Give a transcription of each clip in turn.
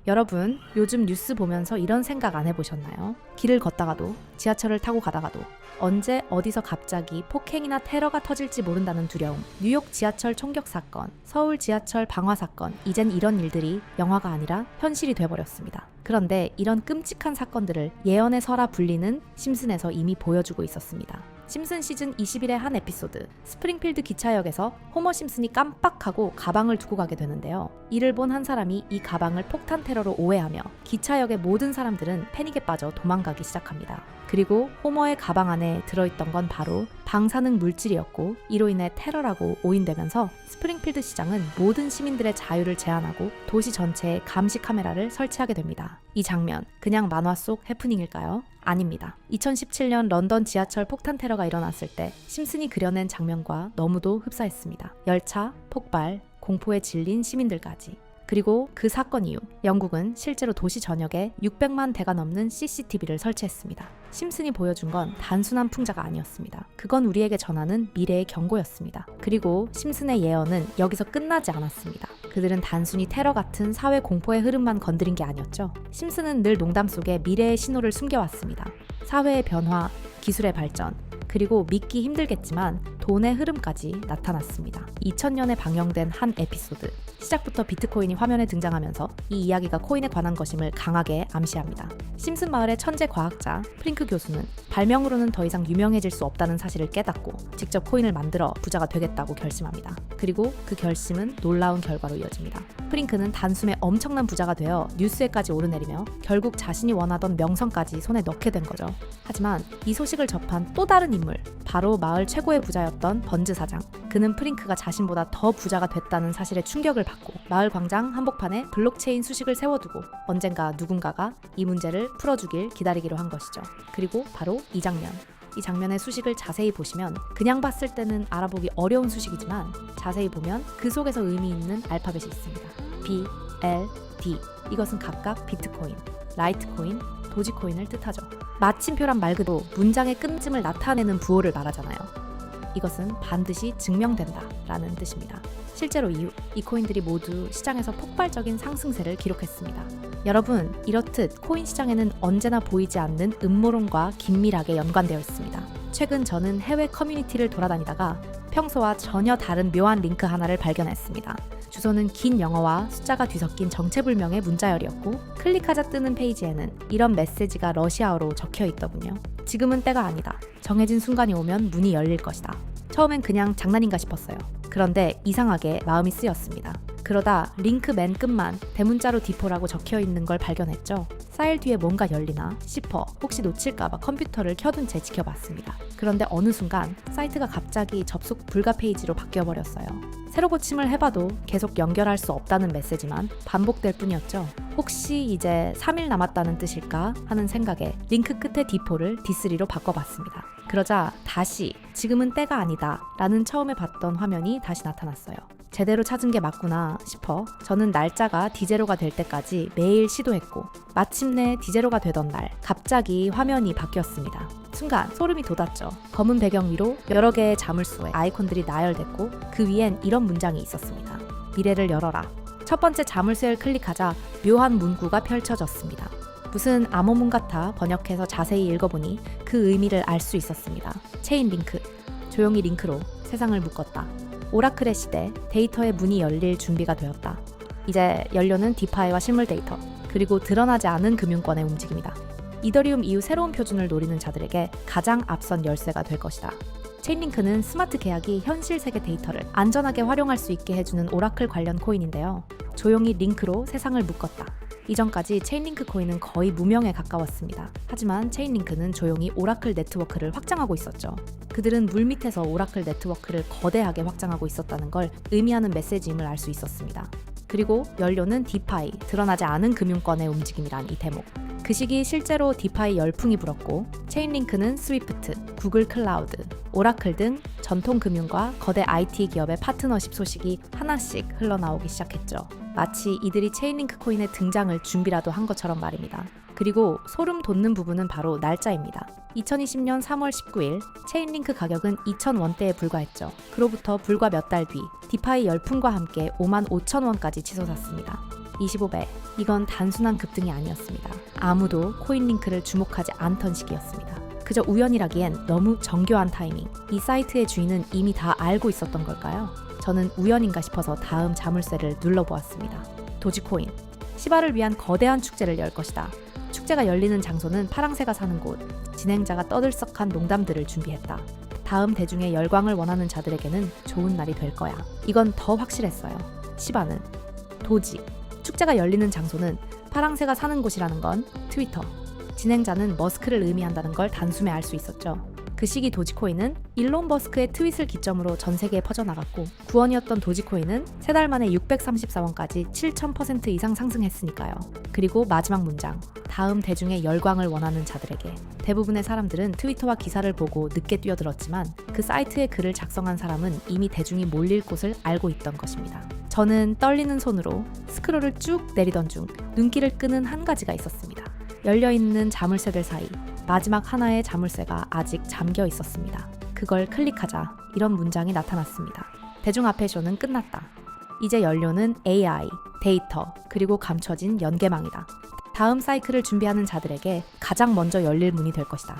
여러분, 요즘 뉴스 보면서 이런 생각 안 해보셨나요? 길을 걷다가도, 지하철을 타고 가다가도, 언제 어디서 갑자기 폭행이나 테러가 터질지 모른다는 두려움, 뉴욕 지하철 총격 사건, 서울 지하철 방화 사건, 이젠 이런 일들이 영화가 아니라 현실이 돼버렸습니다. 그런데 이런 끔찍한 사건들을 예언의 서라 불리는 심슨에서 이미 보여주고 있었습니다. 심슨 시즌 21의 한 에피소드, 스프링필드 기차역에서 호머 심슨이 깜빡하고 가방을 두고 가게 되는데요. 이를 본 한 사람이 이 가방을 폭탄 테러로 오해하며 기차역의 모든 사람들은 패닉에 빠져 도망가기 시작합니다. 그리고 호머의 가방 안에 들어있던 건 바로 방사능 물질이었고, 이로 인해 테러라고 오인되면서 스프링필드 시장은 모든 시민들의 자유를 제한하고 도시 전체에 감시 카메라를 설치하게 됩니다. 이 장면, 그냥 만화 속 해프닝일까요? 아닙니다. 2017년 런던 지하철 폭탄 테러가 일어났을 때 심슨이 그려낸 장면과 너무도 흡사했습니다. 열차, 폭발, 공포에 질린 시민들까지. 그리고 그 사건 이후 영국은 실제로 도시 전역에 600만 대가 넘는 CCTV를 설치했습니다. 심슨이 보여준 건 단순한 풍자가 아니었습니다. 그건 우리에게 전하는 미래의 경고였습니다. 그리고 심슨의 예언은 여기서 끝나지 않았습니다. 그들은 단순히 테러 같은 사회 공포의 흐름만 건드린 게 아니었죠. 심슨은 늘 농담 속에 미래의 신호를 숨겨왔습니다. 사회의 변화, 기술의 발전, 그리고 믿기 힘들겠지만 돈의 흐름까지 나타났습니다. 2000년에 방영된 한 에피소드, 시작부터 비트코인이 화면에 등장하면서 이 이야기가 코인에 관한 것임을 강하게 암시합니다. 심슨 마을의 천재 과학자 프링크 교수는 발명으로는 더 이상 유명해질 수 없다는 사실을 깨닫고 직접 코인을 만들어 부자가 되겠다고 결심합니다. 그리고 그 결심은 놀라운 결과로 이어집니다. 프링크는 단숨에 엄청난 부자가 되어 뉴스에까지 오르내리며 결국 자신이 원하던 명성까지 손에 넣게 된 거죠. 하지만 이 소식을 접한 또 다른 인물, 바로 마을 최고의 부자였던 번즈 사장. 그는 프링크가 자신보다 더 부자가 됐다는 사실에 충격을 받고 마을 광장 한복판에 블록체인 수식을 세워두고 언젠가 누군가가 이 문제를 풀어주길 기다리기로 한 것이죠. 그리고 바로 이 장면. 이 장면의 수식을 자세히 보시면 그냥 봤을 때는 알아보기 어려운 수식이지만 자세히 보면 그 속에서 의미 있는 알파벳이 있습니다. B, L, D. 이것은 각각 비트코인, 라이트코인, 도지코인을 뜻하죠. 마침표란 말 그대로 문장의 끝쯤을 나타내는 부호를 말하잖아요. 이것은 반드시 증명된다 라는 뜻입니다. 실제로 이후 이 코인들이 모두 시장에서 폭발적인 상승세를 기록했습니다. 여러분, 이렇듯 코인 시장에는 언제나 보이지 않는 음모론과 긴밀하게 연관되어 있습니다. 최근 저는 해외 커뮤니티를 돌아다니다가 평소와 전혀 다른 묘한 링크 하나를 발견했습니다. 주소는 긴 영어와 숫자가 뒤섞인 정체불명의 문자열이었고 클릭하자 뜨는 페이지에는 이런 메시지가 러시아어로 적혀 있더군요. 지금은 때가 아니다. 정해진 순간이 오면 문이 열릴 것이다. 처음엔 그냥 장난인가 싶었어요. 그런데 이상하게 마음이 쓰였습니다. 그러다 링크 맨 끝만 대문자로 디포라고 적혀있는 걸 발견했죠. 파일 뒤에 뭔가 열리나 싶어 혹시 놓칠까봐 컴퓨터를 켜둔 채 지켜봤습니다. 그런데 어느 순간 사이트가 갑자기 접속 불가 페이지로 바뀌어버렸어요. 새로 고침을 해봐도 계속 연결할 수 없다는 메시지만 반복될 뿐이었죠. 혹시 이제 3일 남았다는 뜻일까 하는 생각에 링크 끝에 디포를 D3로 바꿔봤습니다. 그러자 다시 지금은 때가 아니다 라는 처음에 봤던 화면이 다시 나타났어요. 제대로 찾은 게 맞구나 싶어 저는 날짜가 D0가 될 때까지 매일 시도했고 마침내 D0가 되던 날 갑자기 화면이 바뀌었습니다. 순간 소름이 돋았죠. 검은 배경 위로 여러 개의 자물쇠 아이콘들이 나열됐고 그 위엔 이런 문장이 있었습니다. 미래를 열어라. 첫 번째 자물쇠를 클릭하자 묘한 문구가 펼쳐졌습니다. 무슨 암호문 같아 번역해서 자세히 읽어보니 그 의미를 알 수 있었습니다. 체인 링크, 조용히 링크로 세상을 묶었다. 오라클의 시대, 데이터의 문이 열릴 준비가 되었다. 이제 연료는 디파이와 실물 데이터, 그리고 드러나지 않은 금융권의 움직임이다. 이더리움 이후 새로운 표준을 노리는 자들에게 가장 앞선 열쇠가 될 것이다. 체인링크는 스마트 계약이 현실 세계 데이터를 안전하게 활용할 수 있게 해주는 오라클 관련 코인인데요. 조용히 링크로 세상을 묶었다. 이전까지 체인링크 코인은 거의 무명에 가까웠습니다. 하지만 체인링크는 조용히 오라클 네트워크를 확장하고 있었죠. 그들은 물밑에서 오라클 네트워크를 거대하게 확장하고 있었다는 걸 의미하는 메시지임을 알 수 있었습니다. 그리고 연료는 디파이, 드러나지 않은 금융권의 움직임이란 이 대목. 그 시기 실제로 디파이 열풍이 불었고 체인링크는 스위프트, 구글 클라우드, 오라클 등 전통 금융과 거대 IT 기업의 파트너십 소식이 하나씩 흘러나오기 시작했죠. 마치 이들이 체인링크 코인의 등장을 준비라도 한 것처럼 말입니다. 그리고 소름 돋는 부분은 바로 날짜입니다. 2020년 3월 19일 체인링크 가격은 2,000원대에 불과했죠. 그로부터 불과 몇 달 뒤 디파이 열풍과 함께 55,000원까지 치솟았습니다. 25배. 이건 단순한 급등이 아니었습니다. 아무도 코인 링크를 주목하지 않던 시기였습니다. 그저 우연이라기엔 너무 정교한 타이밍. 이 사이트의 주인은 이미 다 알고 있었던 걸까요? 저는 우연인가 싶어서 다음 자물쇠를 눌러보았습니다. 도지코인. 시바를 위한 거대한 축제를 열 것이다. 축제가 열리는 장소는 파랑새가 사는 곳. 진행자가 떠들썩한 농담들을 준비했다. 다음 대중의 열광을 원하는 자들에게는 좋은 날이 될 거야. 이건 더 확실했어요. 시바는 도지. 축제가 열리는 장소는 파랑새가 사는 곳이라는 건 트위터. 진행자는 머스크를 의미한다는 걸 단숨에 알 수 있었죠. 그 시기 도지코인은 일론 머스크의 트윗을 기점으로 전 세계에 퍼져나갔고 9원이었던 도지코인은 3달 만에 634원까지 7000% 이상 상승했으니까요. 그리고 마지막 문장. 다음 대중의 열광을 원하는 자들에게. 대부분의 사람들은 트위터와 기사를 보고 늦게 뛰어들었지만 그 사이트에 글을 작성한 사람은 이미 대중이 몰릴 곳을 알고 있던 것입니다. 저는 떨리는 손으로 스크롤을 쭉 내리던 중 눈길을 끄는 한 가지가 있었습니다. 열려있는 자물쇠들 사이 마지막 하나의 자물쇠가 아직 잠겨 있었습니다. 그걸 클릭하자 이런 문장이 나타났습니다. 대중 앞의 쇼는 끝났다. 이제 연료는 AI, 데이터, 그리고 감춰진 연계망이다. 다음 사이클을 준비하는 자들에게 가장 먼저 열릴 문이 될 것이다.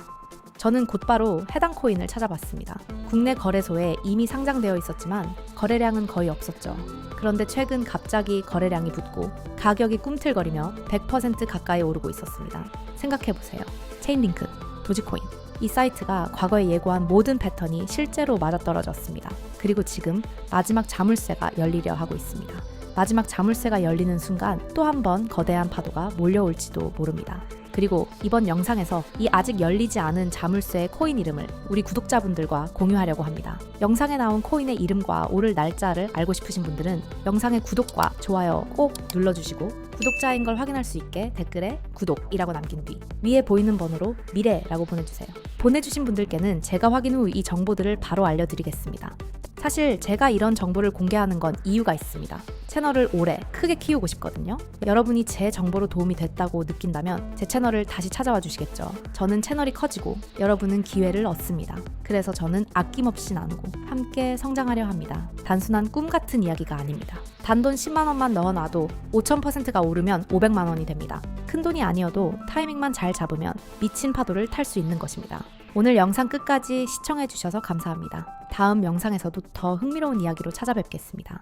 저는 곧바로 해당 코인을 찾아봤습니다. 국내 거래소에 이미 상장되어 있었지만 거래량은 거의 없었죠. 그런데 최근 갑자기 거래량이 붙고 가격이 꿈틀거리며 100% 가까이 오르고 있었습니다. 생각해보세요. 체인링크, 도지코인. 이 사이트가 과거에 예고한 모든 패턴이 실제로 맞아떨어졌습니다. 그리고 지금 마지막 자물쇠가 열리려 하고 있습니다. 마지막 자물쇠가 열리는 순간 또 한 번 거대한 파도가 몰려올지도 모릅니다. 그리고 이번 영상에서 이 아직 열리지 않은 자물쇠의 코인 이름을 우리 구독자분들과 공유하려고 합니다. 영상에 나온 코인의 이름과 오를 날짜를 알고 싶으신 분들은 영상의 구독과 좋아요 꼭 눌러주시고 구독자인 걸 확인할 수 있게 댓글에 구독이라고 남긴 뒤 위에 보이는 번호로 미래라고 보내주세요. 보내주신 분들께는 제가 확인 후 이 정보들을 바로 알려드리겠습니다. 사실 제가 이런 정보를 공개하는 건 이유가 있습니다. 채널을 오래 크게 키우고 싶거든요. 여러분이 제 정보로 도움이 됐다고 느낀다면 제 채널을 다시 찾아와 주시겠죠. 저는 채널이 커지고 여러분은 기회를 얻습니다. 그래서 저는 아낌없이 나누고 함께 성장하려 합니다. 단순한 꿈 같은 이야기가 아닙니다. 단돈 10만 원만 넣어놔도 5000%가 오르면 500만 원이 됩니다. 큰 돈이 아니어도 타이밍만 잘 잡으면 미친 파도를 탈 수 있는 것입니다. 오늘 영상 끝까지 시청해주셔서 감사합니다. 다음 영상에서도 더 흥미로운 이야기로 찾아뵙겠습니다.